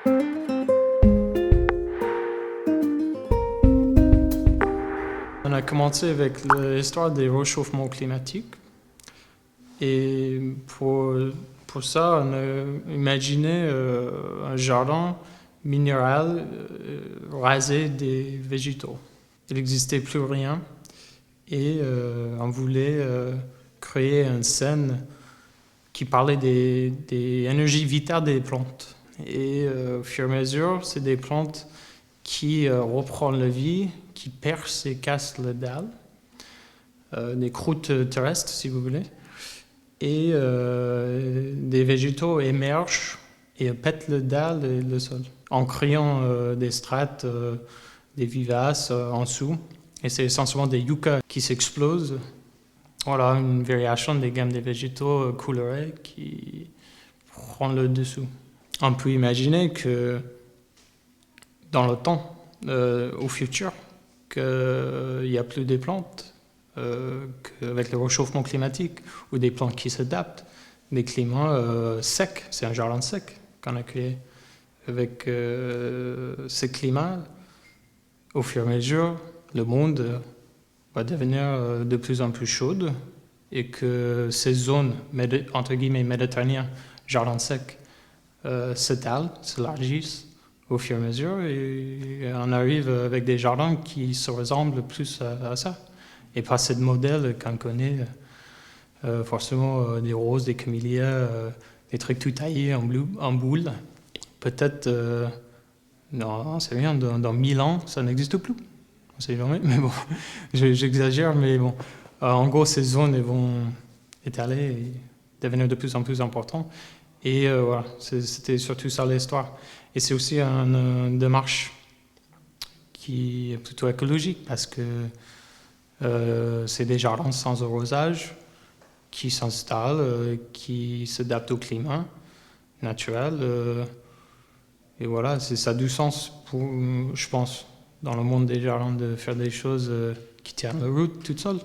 On a commencé avec l'histoire des réchauffements climatiques. Et pour ça, on a imaginé un jardin minéral rasé des végétaux. Il n'existait plus rien et on voulait créer une scène qui parlait des énergies vitales des plantes. Et au fur et à mesure, c'est des plantes qui reprennent la vie, qui percent et cassent les dalles, des croûtes terrestres si vous voulez. Et des végétaux émergent et pètent le dalle et le sol en créant des strates, des vivaces en dessous. Et c'est essentiellement des yuccas qui s'explosent. Voilà, une variation des gammes des végétaux colorés qui prend le dessous. On peut imaginer que dans le temps, au futur, qu'il n'y a plus de plantes, qu'avec le réchauffement climatique ou des plantes qui s'adaptent, des climats secs, c'est un jardin sec qu'on a créé. Avec ces climats, au fur et à mesure, le monde va devenir de plus en plus chaude et que ces zones, entre guillemets, méditerranéennes, jardins secs, s'étalent, s'élargissent au fur et à mesure et on arrive avec des jardins qui se ressemblent plus à ça. Et pas ces modèles qu'on connaît, forcément des roses, des camélias, des trucs tout taillés en boule. Peut-être, non, c'est rien, dans 1000 ans, ça n'existe plus. On sait jamais, mais bon, j'exagère, mais bon. En gros, ces zones elles vont étaler et devenir de plus en plus importantes. Et voilà, c'était surtout ça l'histoire. Et c'est aussi une démarche qui est plutôt écologique parce que c'est des jardins sans arrosage qui s'installent, qui s'adaptent au climat naturel. Et voilà, ça a du sens, je pense, dans le monde des jardins, de faire des choses qui tiennent la route toutes seules.